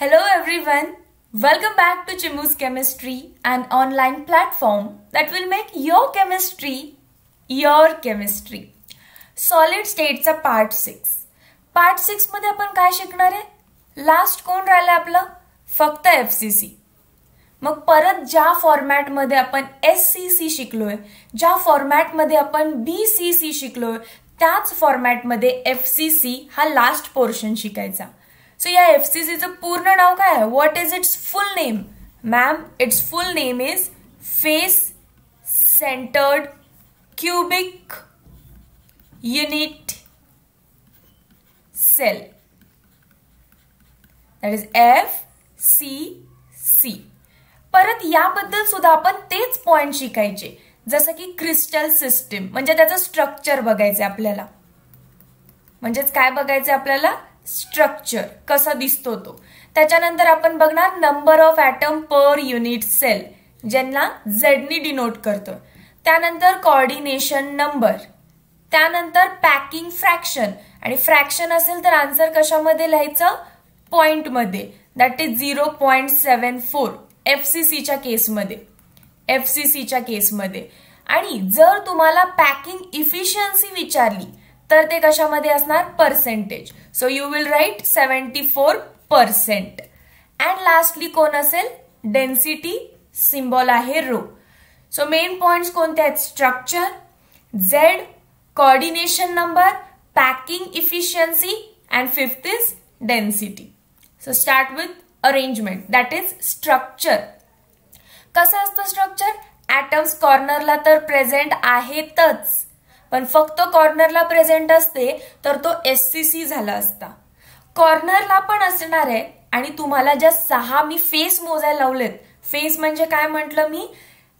Hello everyone, welcome back to Chimu's Chemistry, an online platform that will make your chemistry your chemistry. Solid stateचा part 6. Part 6 मध्ये आपण काय शिकणार आहे? Last कोण राहिलं आपलं? फक्त FCC. मग परत ज्या फॉर्मॅट मध्ये आपण SCC शिकलोय, ज्या फॉर्मॅट मध्ये आपण BCC शिकलोय, त्याच फॉर्मॅट मध्ये FCC हा लास्ट पोर्शन शिकायचा. सो या FCC चं पूर्ण नाव काय आहे? What is its full name? Ma'am, its full name is face centred cubic unit cell. That is FCC. परत याबद्दल सुद्धा आपण तेच पॉइंट शिकायचे, जसं की क्रिस्टल सिस्टीम, म्हणजे त्याचं स्ट्रक्चर बघायचं आपल्याला. म्हणजेच काय बघायचं आपल्याला? स्ट्रक्चर कसा दिसतो तो. त्याच्यानंतर आपण बघणार number of atom per unit cell, ज्यांना झेडनी डिनोट करतो. त्यानंतर कोऑर्डिनेशन नंबर, त्यानंतर पॅकिंग फ्रॅक्शन, आणि फ्रॅक्शन असेल तर आन्सर कशामध्ये लिहायचं? पॉइंट मध्ये. दॅट इज 0.74 FCCच्या केसमध्ये. FCCच्या केसमध्ये. आणि जर तुम्हाला पॅकिंग इफिशियन्सी विचारली तर ते कशामध्ये असणार? Percentage. So you will write 74%. And lastly कोण असेल? डेन्सिटी. सिम्बॉल आहे रो. सो मेन पॉइंट्स कोणते आहेत? Structure, Z, coordination number, packing efficiency, and fifth is density. So start with arrangement, that is structure. कसं असतं स्ट्रक्चर? ॲटम्स कॉर्नरला तर present आहेतच, पण फक्त कॉर्नरला प्रेझेंट असते तर तो SCC झाला असता. कॉर्नरला पण असणार आहे. आणि तुम्हाला ज्या 6 मी फेस मोजायला लावलेत, फेस म्हणजे काय म्हटलं मी?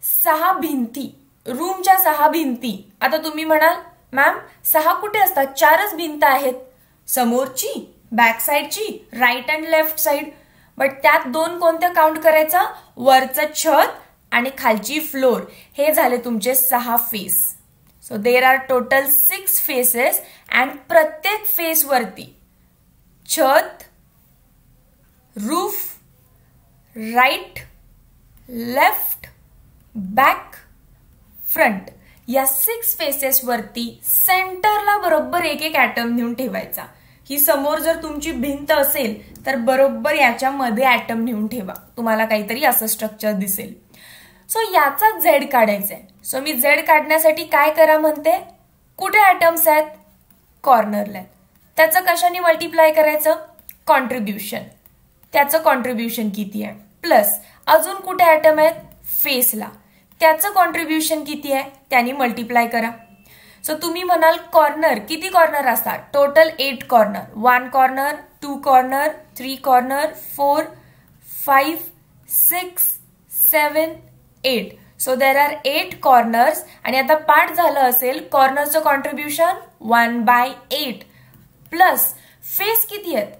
6 भिंती, रूमच्या 6 भिंती. आता तुम्ही म्हणाल मॅम 6 कुठे असतात? 4च भिंत आहेत, समोरची, बॅक साइडची, right and left side. But त्यात 2 कोणत्या काउंट करायचा? वरचं छत आणि खालची फ्लोर. हे झाले तुमचे 6 face. So there are total 6 faces. And प्रत्येक फेस वरती छत, roof, right, left, back, front, या 6 फेसेस वरती सेंटरला बरोबर एक ॲटम नेऊन ठेवायचा. ही समोर जर तुमची भिंत असेल तर बरोबर याच्यामध्ये ॲटम नेऊन ठेवा. तुम्हाला काहीतरी असं स्ट्रक्चर दिसेल. सो याचा झेड काढायचा आहे. सो मी झेड काढण्यासाठी काय करा म्हणते? कुठे ॲटम्स आहेत? कॉर्नरला आहेत. त्याचं कशाने मल्टिप्लाय करायचं? कॉन्ट्रीब्युशन. त्याचं कॉन्ट्रीब्युशन किती आहे? प्लस अजून कुठे ॲटम आहेत? फेसला. त्याचं कॉन्ट्रीब्युशन किती आहे? त्याने मल्टिप्लाय करा. सो तुम्ही म्हणाल कॉर्नर, किती कॉर्नर असतात? Total 8 corner. 1 corner, 2 corner, 3 corner, 4, 5, 6, 7, 8. So there R 8 corners. आणि आता पाठ झालं असेल कॉर्नरचं कॉन्ट्रीब्युशन 1/8 प्लस फेस किती आहेत?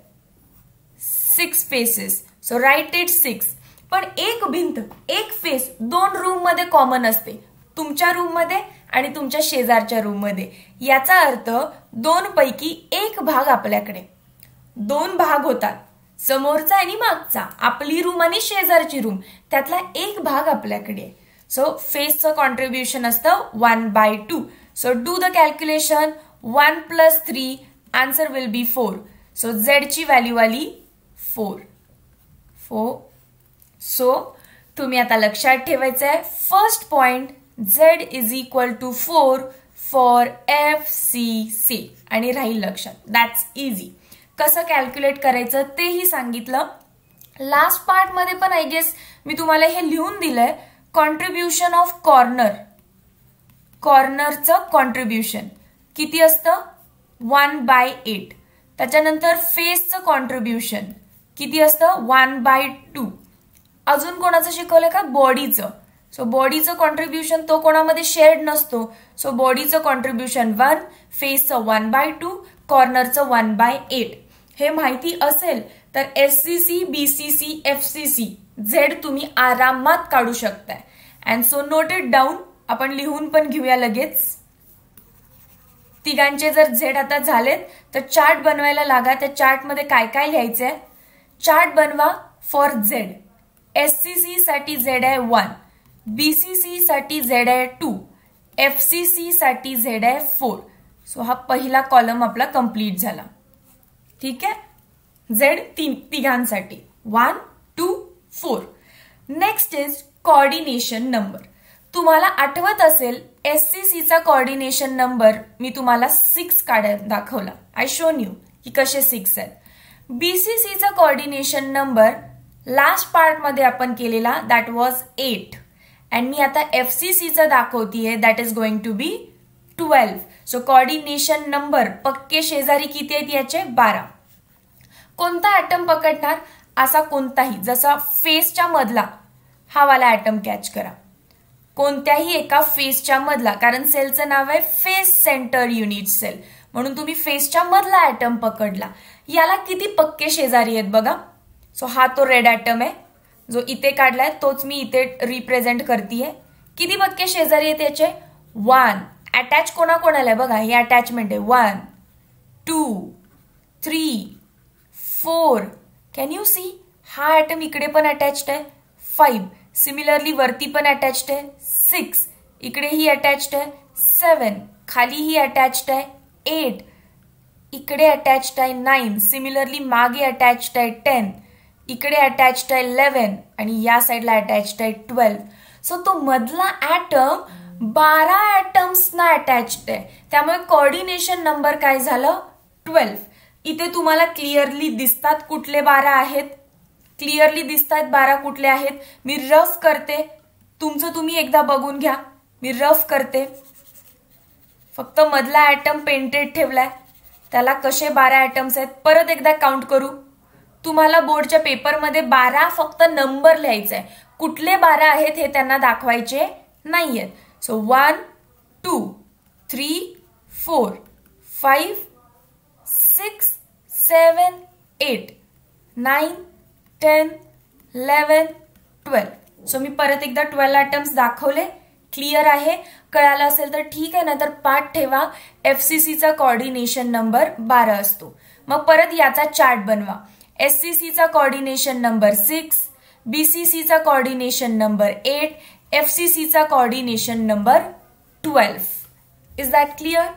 6 फेसेस. So right it 6. पण एक भिंत, एक फेस 2 रूम मध्ये कॉमन असते, तुमच्या रूम मध्ये आणि तुमच्या शेजारच्या रूम मध्ये. याचा अर्थ 2 पैकी एक भाग आपल्याकडे. 2 भाग होतात, समोरचा आणि मागचा, आपली रूम आणि शेजारची रूम. त्यातला एक भाग आपल्याकडे. सो फेसचं कॉन्ट्रीब्युशन असतं 1/2. So do the calculation. 1 + 3, answer will be 4. So झेडची व्हॅल्यू आली 4. सो तुम्ही आता लक्षात ठेवायचं आहे first point, Z = 4 for FCC. आणि राहील लक्षात. That's easy. कसं कॅल्क्युलेट करायचं तेही सांगितलं. लास्ट पार्ट मध्ये पण आय गेस मी तुम्हाला हे लिहून दिलंय. कॉन्ट्रीब्युशन ऑफ कॉर्नर, कॉर्नरचं कॉन्ट्रीब्युशन किती असतं? 1/8. त्याच्यानंतर फेसचं कॉन्ट्रीब्युशन किती असतं? 1/2. अजून कोणाचं शिकवलंय का? बॉडीचं. सो बॉडीचं कॉन्ट्रीब्युशन तो कोणामध्ये शेअर्ड नसतो. सो बॉडीचं कॉन्ट्रीब्युशन 1, फेसचं 1/2, कॉर्नरचं 1/8. हे माहिती असेल तर SCC, BCC, FCC झेड तुम्ही आरामात काढू शकताय. And so note it down. आपण लिहून पण घेऊया लगेच. तिघांचे जर झेड आता झालेत तर चार्ट बनवायला लागा. त्या चार्टमध्ये काय काय लिहायचंय? चार्ट बनवा फॉर झेड. एससीसी साठी झेड आहे 1, बीसीसी साठी झेड आहे 2, एफसीसी साठी झेड आहे 4. सो हा पहिला कॉलम आपला कंप्लीट झाला. ठीक आहे, झेड तिघांसाठी 1, 2, 4. Next is coordination number. तुम्हाला आठवत असेल एससीसीचा कोऑर्डिनेशन नंबर मी तुम्हाला 6 काढून दाखवला. आय शोन यू की कसे 6 आहेत. बीसीसीचा कोऑर्डिनेशन नंबर लास्ट पार्ट मध्ये आपण केलेला दॅट वॉज 8 अँड मी आता एफसीसीचा दाखवतीये that is going to be 12. So coordination number पक्के शेजारी किती आहेत याचे 12. कोणता ऍटम पकडणार? असा कोणताही, जसा फेसच्या मधला हा वाला ऍटम कॅच करा. कोणत्याही एका फेसच्या मधला, कारण सेलचं नाव आहे फेस सेंटर युनिट सेल, म्हणून तुम्ही फेसच्या मधला ऍटम पकडला. याला किती पक्के शेजारी आहेत बघा. सो हा तो रेड ऍटम आहे जो इथे काढलाय, तोच मी इथे रिप्रेझेंट करतीये. किती पक्के शेजारी आहेत याचे? 1. अटॅच कोणाकोणाला आहे बघा, ही अटॅचमेंट आहे. 1, 2, 3, 4. Can you see? हा ऍटम इकडे पण अटॅच्ड आहे. 5. सिमिलरली वरती पण अटॅच्ड आहे. 6. इकडे ही अटॅच्ड आहे. 7. खाली ही अटॅच्ड आहे. 8. इकडे अटॅच्ड आहे. 9. सिमिलरली मागे अटॅच्ड आहे. 10. इकडे अटॅच्ड आहे. 11 आणि या साइडला अटॅच्ड आहे. 12. सो तो मधला ऍटम 12 ऍटम्सना अटॅच्ड आहे. त्यामुळे कोऑर्डिनेशन नंबर काय झालं? 12. इथे तुम्हाला क्लिअरली दिसतात कुठले 12 आहेत. क्लिअरली दिसतात 12 कुठले आहेत. मी रफ करते, तुमचं तुम्ही एकदा बघून घ्या. मी रफ करते. फक्त मधला ऍटम पेंटेड ठेवलाय, त्याला कसे 12 ऍटम्स आहेत परत एकदा काउंट करू. तुम्हाला बोर्डच्या पेपरमध्ये 12 फक्त नंबर लिहायचा आहे, कुठले 12 आहेत हे त्यांना दाखवायचे नाहीयेत. सो 1, 2, 3, 4, 5, 6, 7, 8, 9, 10, 11, 12. सो मी परत एकदा 12 ऍटम्स दाखवले. क्लिअर आहे? कळालं असेल तर ठीक आहे, नंतर पाठ ठेवा. एफसीसीचा कोऑर्डिनेशन नंबर 12 असतो. मग परत याचा चार्ट बनवा. एससीसीचा कोऑर्डिनेशन नंबर 6, बीसीसीचा कोऑर्डिनेशन नंबर 8, एफसीसीचा coordination number 12. Is that clear?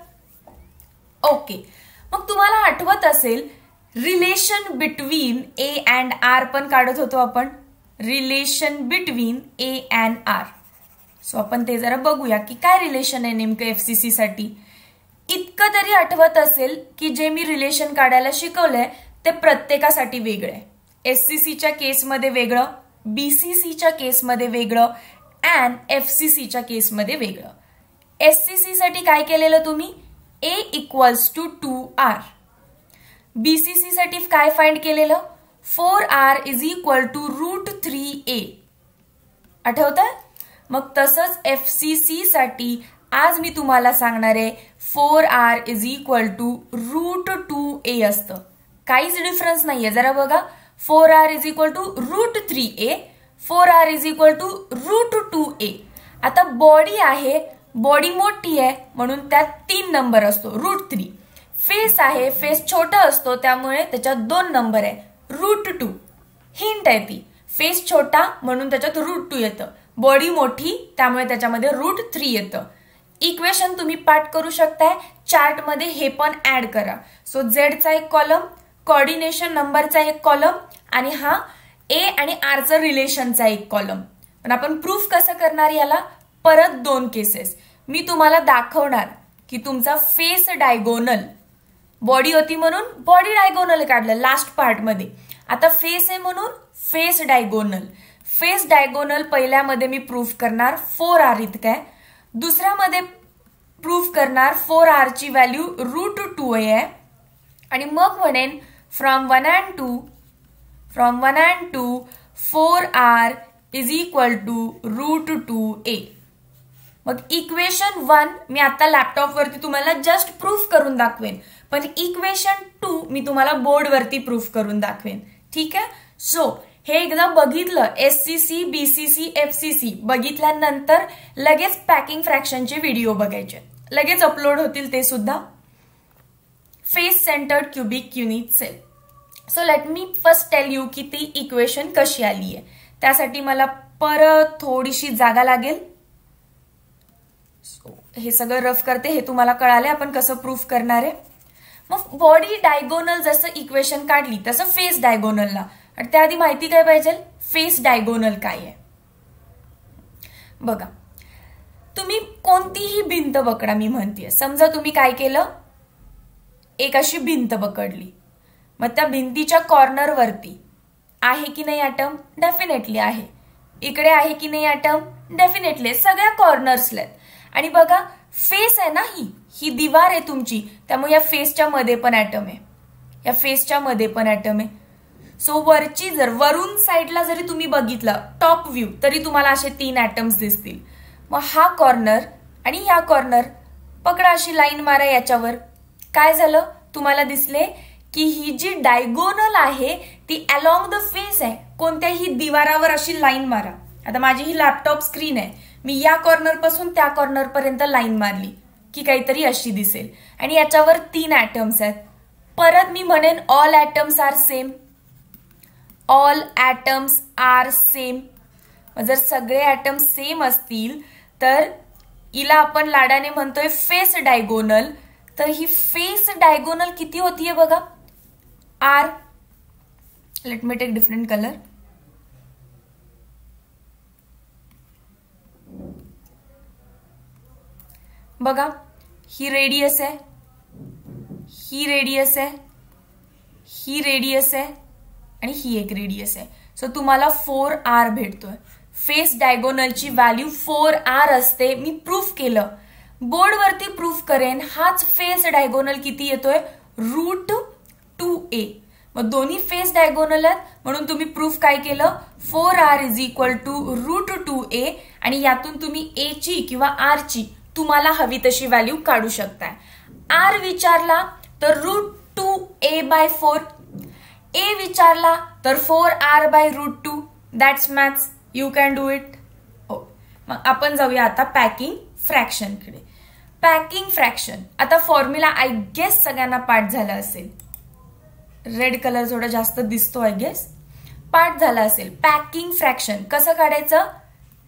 Okay. मग तुम्हाला आठवत असेल relation between A and R पण काढत होतो आपण. Relation between A and R. So आपण ते जरा बघूया की काय रिलेशन आहे नेमकं एफसीसी साठी. इतकं तरी आठवत असेल की जे मी रिलेशन काढायला शिकवलंय ते प्रत्येकासाठी वेगळं आहे. एससीसीच्या केसमध्ये वेगळं, बीसीसीच्या केसमध्ये वेगळं अँड एफसीसीच्या केसमध्ये वेगळं. एससीसी साठी काय केलेलं तुम्ही? ए इक्वल्स टू 2R. बीसीसी साठी काय फाइंड केलेलं? 4R is equal to √3A. आठवतंय? मग तसंच एफसीसी साठी आज मी तुम्हाला सांगणार आहे 4R is equal to √2A असतं. काहीच डिफरन्स नाहीये. जरा बघा, 4R is equal to √3A, 4R is equal to √2A. आता बॉडी आहे, बॉडी मोठी आहे म्हणून त्यात 3 नंबर असतो √3. फेस आहे, फेस छोटा असतो त्यामुळे त्याच्यात 2 नंबर आहे √2. हिंट आहे ती, फेस छोटा म्हणून त्याच्यात √2 येतं, बॉडी मोठी त्यामुळे त्याच्यामध्ये √3 येतं. इक्वेशन तुम्ही पाठ करू शकताय. चार्ट मध्ये हे पण ऍड करा. सो झेडचा एक कॉलम, कोऑर्डिनेशन नंबरचा एक कॉलम आणि हा ए आणि आरचं रिलेशनचा एक कॉलम. पण आपण प्रूफ कसं करणार याला? परत 2 केसेस मी तुम्हाला दाखवणार की तुमचा फेस डायगोनल, बॉडी होती म्हणून बॉडी डायगोनल काढलं लास्ट पार्ट मध्ये. आता फेस आहे म्हणून फेस डायगोनल. फेस डायगोनल पहिल्यामध्ये मी प्रूफ करणार 4R इतका आहे. दुसऱ्यामध्ये प्रूफ करणार 4R ची व्हॅल्यू √2A आहे आणि मग म्हणेन from 1 and 2 4R is equal to √2A. मग इक्वेशन 1 मी आता लॅपटॉप वरती तुम्हाला जस्ट प्रूफ करून दाखवेन, पण इक्वेशन 2 मी तुम्हाला बोर्ड वरती प्रूफ करून दाखवेन. ठीक आहे? सो हे एकदा बघितलं, एससीसी, बीसीसी, एफसीसी बघितल्यानंतर लगेच पॅकिंग फ्रॅक्शनचे व्हिडिओ बघायचे, लगेच अपलोड होतील ते सुद्धा. Face centred cubic unit cell. So let me first tell you की ती इक्वेशन कशी आली आहे. त्यासाठी मला परत थोडीशी जागा लागेल. हे सगळं रफ करते, हे तुम्हाला कळालंय आपण कसं प्रूफ करणार आहे. मग बॉडी डायगोनल जसं इक्वेशन काढली तसं फेस डायगोनलला, आणि त्याआधी माहिती काय पाहिजे, फेस डायगोनल काय आहे. बघा, तुम्ही कोणतीही भिंत पकडा, मी म्हणतेय समजा तुम्ही काय केलं, एक अशी भिंत पकडली. मग त्या भिंतीच्या कॉर्नरवरती आहे की नाही ॲटम, डेफिनेटली आहे. इकडे आहे की नाही ॲटम, डेफिनेटली सगळ्या कॉर्नर्सला आहेत. आणि बघा फेस आहे ना, ही दिवार आहे तुमची, त्यामुळे या फेसच्या मध्ये पण ॲटम आहे, या फेसच्या मध्ये पण ॲटम आहे. सो वरची जर वरून साईडला जरी तुम्ही बघितलं टॉप व्ह्यू, तरी तुम्हाला असे 3 ॲटम्स दिसतील. मग हा कॉर्नर आणि ह्या कॉर्नर पकडा, अशी लाईन मारा याच्यावर. काय झालं, तुम्हाला दिसले की ही जी डायगोनल आहे ती अलॉंग द फेस आहे. कोणत्याही दिवारावर अशी लाईन मारा. आता माझी ही लॅपटॉप स्क्रीन आहे, मी या कॉर्नर पासून त्या कॉर्नर पर्यंत लाईन मारली की काहीतरी अशी दिसेल, आणि याच्यावर 3 ॲटम्स आहेत. परत मी म्हणेन all atoms are same, all atoms are same. जर सगळे ॲटम सेम असतील तर हिला आपण लाडाने म्हणतोय फेस डायगोनल. तर ही फेस डायगोनल किती होतीये बघा, R. Let me take different colour. बघा, ही रेडियस आहे, ही रेडियस आहे, ही रेडियस आहे, आणि ही एक रेडियस आहे. सो तुम्हाला 4r भेटतोय. फेस डायगोनलची व्हॅल्यू 4r असते. मी प्रूफ केलं, बोर्डवरती प्रूफ करेन. हाच फेस डायगोनल किती येतोय, √2a. मग दोन्ही फेस डायगोनल आहेत, म्हणून तुम्ही प्रूफ काय केलं, 4r = √2a. आणि यातून तुम्ही a ची किंवा r ची तुम्हाला हवी तशी व्हॅल्यू काढू शकताय. r विचारला तर √2a/4, a विचारला तर 4r/√2. That's maths, you can do it. हो, मग आपण जाऊया आता पॅकिंग फ्रॅक्शनकडे. पॅकिंग फ्रॅक्शन, आता फॉर्म्युला आय गेस सगळ्यांना पाठ झाला असेल. रेड कलर थोडा जास्त दिसतो, आय गेस पाठ झाला असेल. पॅकिंग फ्रॅक्शन कसं काढायचं,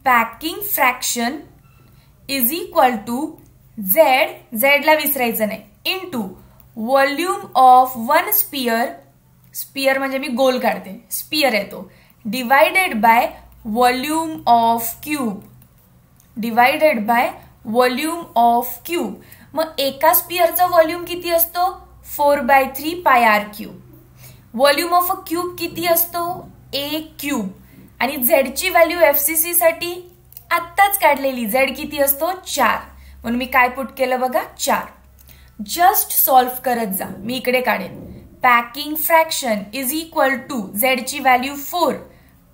पॅकिंग फ्रॅक्शन = z ला विसरायचं नाही, into volume of one sphere. Sphere म्हणजे मी गोल काढते, स्पियर येतो, divided by volume of cube, divided by volume of cube. मग एका स्पियरचं व्हॉल्यूम किती असतो, 4/3πr³. Volume of a cube किती असतो, a³. आणि झेडची व्हॅल्यू एफसीसी साठी आत्ताच काढलेली, झेड किती असतो, 4. म्हणून मी काय पुट केलं बघा, 4. जस्ट सॉल्व्ह करत जा, मी इकडे काढेन. पॅकिंग फ्रॅक्शन = झेडची व्हॅल्यू 4,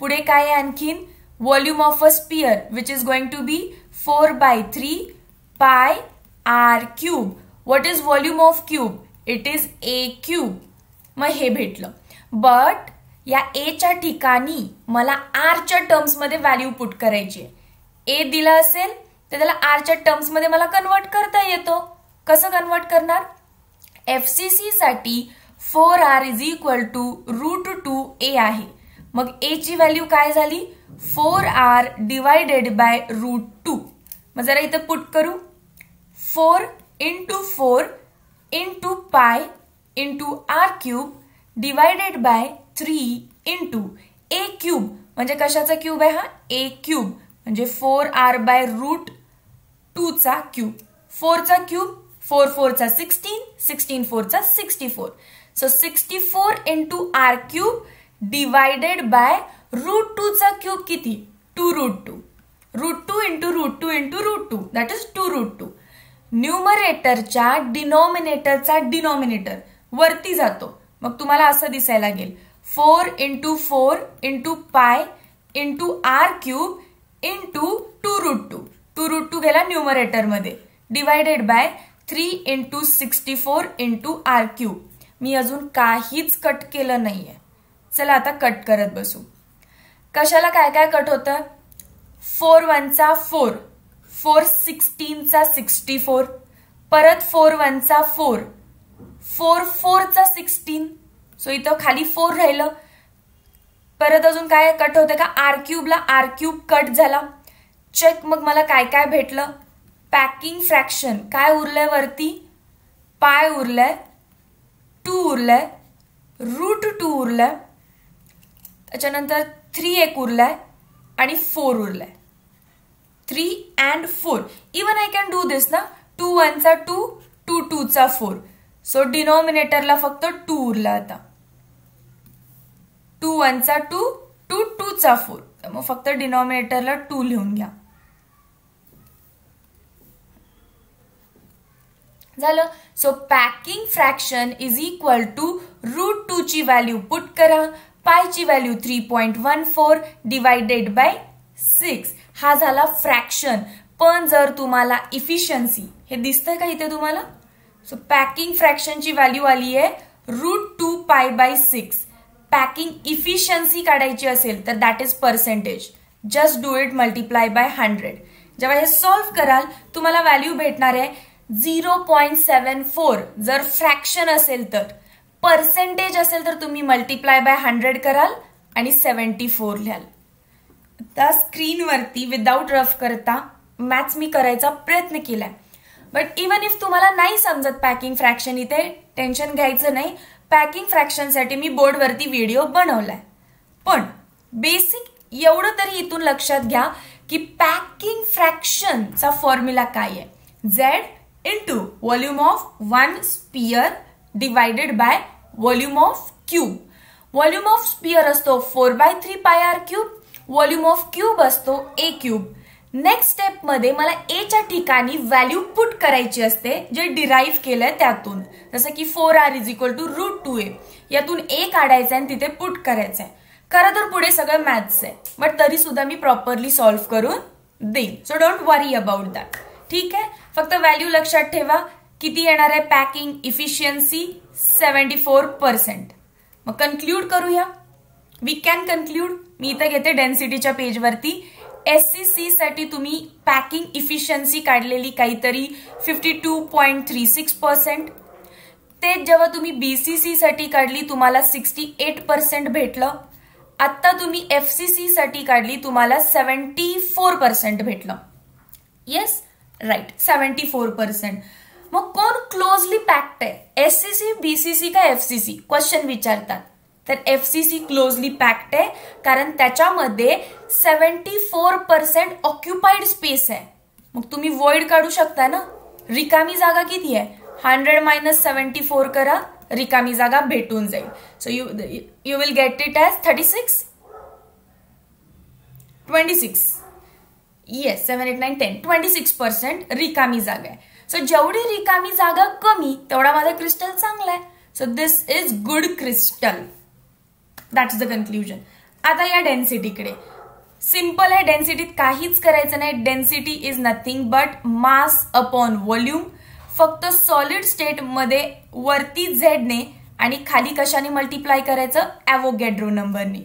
पुढे काय आहे आणखीन, volume of a sphere which is going to be 4/3πr³. What is volume of cube, it is a³. मग हे भेटलं. बट या एच्या ठिकाणी मला आरच्या टर्म्स मध्ये व्हॅल्यू पुट करायची. ए दिला असेल तर त्याला आरच्या टर्म्स मध्ये मला कन्वर्ट करता येतो. कसं कन्वर्ट करणार, एफसीसी साठी 4r = √2a आहे. मग ए ची व्हॅल्यू काय झाली, 4r डिवायडेड बाय √2. मग जरा इथं पुट करू, 4 × 4 × π × r³ डिवायडेड बाय 3 × a³. म्हणजे कशाचा क्यूब आहे हा, a³ म्हणजे 4r/√2 चा क्यूब. 4 चा क्यूब, 4 4 चा 16, 16 4 चा 64. सो 64 × r³ डिवायडेड बाय √2 चा क्यूब किती, 2√2. √2 × √2 × √2 दॅट इज 2√2. न्यूमरेटरच्या डिनॉमिनेटरचा डिनॉमिनेटर वरती जातो. मग तुम्हाला असं दिसायला लागेल, 4 × 4 × π × r³ × 2√2. 2√2 गेला न्यूमरेटर मध्ये, डिवायडेड बाय 3 × 64 × r³. मी अजून काहीच कट केलं नाहीये. चला आता कट करत बसू. कशाला काय काय कट होतं, 4 1 चा 4, 4 16 चा 64, परत 4 1 चा 4, 4 4 चा 16, सो इथं खाली 4 राहिलं. परत अजून काय कट होतं का, आर क्यूबला आर क्यूब कट झाला. चेक मग मला काय काय भेटलं. पॅकिंग फ्रॅक्शन काय उरलंय वरती, पाय उरलंय, 2 उरलंय, √2 उरलंय, त्याच्यानंतर 3 एक उरलाय आणि 4 उरलाय. 3 and 4. Even I can do this ना. 2 1 चा 2, 2 2 चा 4. सो डिनॉमिनेटरला फक्त 2 उरला आता. 2 1 चा 2, 2 2 चा 4. मग फक्त डिनॉमिनेटरला 2 लिहून घ्या. झालं. So packing fraction is equal to √2 ची व्हॅल्यू पुट करा. पायची व्हॅल्यू 3.14 डिवायडेड बाय 6. हा झाला फ्रॅक्शन. पण जर तुम्हाला इफिशियन्सी हे दिसतंय का इथे तुम्हाला. सो पॅकिंग फ्रॅक्शनची व्हॅल्यू आली आहे √2 पाय बाय 6. पॅकिंग इफिशियन्सी काढायची असेल तर that is percentage. Just do it multiply by 100. जेव्हा हे सॉल्व्ह कराल तुम्हाला व्हॅल्यू भेटणार आहे 0.74. जर फ्रॅक्शन असेल तर. पर्सेंटेज असेल तर तुम्ही मल्टिप्लाय बाय 100 कराल आणि 74 लिहाल. त्या स्क्रीनवरती विदाउट रफ करता मॅथ्स मी करायचा प्रयत्न केलाय. बट इवन इफ तुम्हाला नाही समजत पॅकिंग फ्रॅक्शन, इथे टेन्शन घ्यायचं नाही. पॅकिंग फ्रॅक्शनसाठी मी बोर्डवरती व्हिडिओ बनवलाय. पण बेसिक एवढं तरी इथून लक्षात घ्या की पॅकिंग फ्रॅक्शनचा फॉर्म्युला काय आहे. Z into volume of one sphere divided by volume of cube. Volume of sphere असतो 4/3 pi r cube. Volume of cube असतो a cube. नेक्स्ट स्टेप मध्ये मला a च्या ठिकाणी व्हॅल्यू पुट करायची असते जे डिराईव्ह केलंय त्यातून. जसं की 4r is equal to √2a. यातून a काढायचं आणि तिथे पुट करायचंय. खरं तर पुढे सगळं मॅथ्स आहे, बट तरी सुद्धा मी प्रॉपरली सॉल्व्ह करून देईन. So don't worry about that. ठीक आहे. फक्त व्हॅल्यू लक्षात ठेवा. किती येणार आहे पॅकिंग इफिशियन्सी 74%. मग कन्क्लूड करूया. We can conclude. मी इथं घेते डेन्सिटीच्या पेजवरती. SCC साठी तुम्ही पॅकिंग इफिशियन्सी काढलेली काहीतरी 52.36%. तेच जेव्हा तुम्ही BCC साठी काढली तुम्हाला 68% भेटलं. आता तुम्ही FCC साठी काढली तुम्हाला 74% भेटलं. Yes right 74%. मग कोण क्लोजली पॅक्ड आहे, SCC, BCC का FCC क्वेश्चन विचारतात. तर FCC क्लोजली पॅक्ड आहे कारण त्याच्यामध्ये 74% ऑक्युपाइड स्पेस आहे. मग तुम्ही वॉइड काढू शकता ना. रिकामी जागा किती आहे, 100 - 74 करा, रिकामी जागा भेटून जाईल. So you will get it as 36 26. Yes 7 8 9 10 26% रिकामी जागा आहे. सो जेवढी रिकामी जागा कमी तेवढा माझा क्रिस्टल चांगला आहे. So this is good crystal. That's the conclusion. आता या डेन्सिटीकडे. सिंपल आहे. डेन्सिटीत काहीच करायचं नाही. Density is nothing but mass upon volume. फक्त सॉलिड स्टेट मध्ये वरती झेडने आणि खाली कशाने मल्टिप्लाय करायचं, ॲव्होगॅड्रो नंबरने.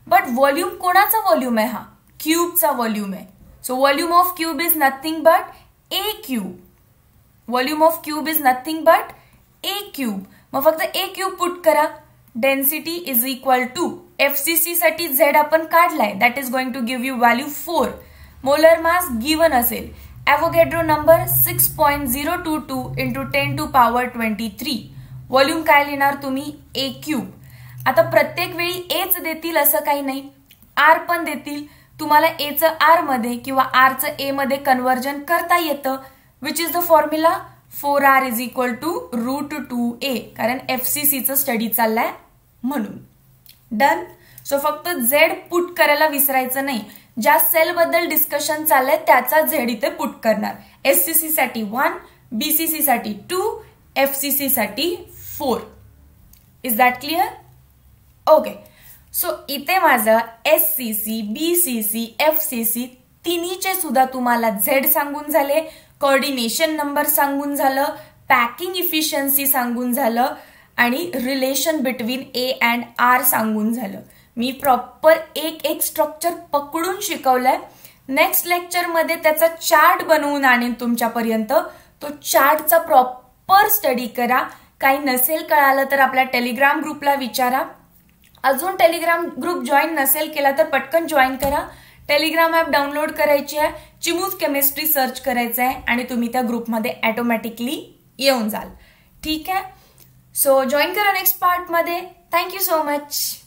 बट व्हॉल्यूम कोणाचा व्हॉल्यूम आहे, हा क्यूबचा व्हॉल्यूम आहे. So volume of cube is nothing but a cube. Volume of cube is nothing but a cube. मग फक्त a cube पुट करा. Density is equal to FCC साठी Z आपण काढलाय. That is going to give you value 4. Molar mass given असेल. Avogadro number 6.022 into 10 to power 23. Volume काय लिहिणार तुम्ही, a cube. आता प्रत्येक वेळी aच देतील असं काही नाही. R पण देतील. तुम्हाला a चं r मध्ये किंवा r चं a मध्ये कन्वर्जन करता येतं. Which is the formula, 4r is equal to √2a. कारण FCC चं स्टडी चाललाय म्हणून. डन. सो फक्त Z पुट करायला विसरायचं नाही. ज्या सेल बद्दल डिस्कशन चाललंय त्याचा Z इथे पुट करणार. SCC साठी 1, BCC साठी 2, FCC साठी 4. Is that clear? Okay. So इथे माझं SCC, BCC, FCC तिन्हीचे सुद्धा तुम्हाला Z सांगून झाले, कोऑर्डिनेशन नंबर सांगून झालं, पॅकिंग इफिशियन्सी सांगून झालं आणि relation between A and R सांगून झालं. मी प्रॉपर एक एक स्ट्रक्चर पकडून शिकवलंय. नेक्स्ट लेक्चरमध्ये त्याचा चार्ट बनवून आणेन तुमच्यापर्यंत. तो चार्टचा प्रॉपर स्टडी करा. काही नसेल कळालं तर आपल्या टेलिग्राम ग्रुपला विचारा. अजून टेलिग्राम ग्रुप जॉईन नसेल केला तर पटकन जॉईन करा. टेलिग्राम ॲप डाउनलोड करायची आहे, चिमूज केमिस्ट्री सर्च करायचं आहे आणि तुम्ही त्या ग्रुपमध्ये ऑटोमॅटिकली येऊन जाल. ठीक आहे. सो जॉईन करा नेक्स्ट पार्टमध्ये. Thank you so much.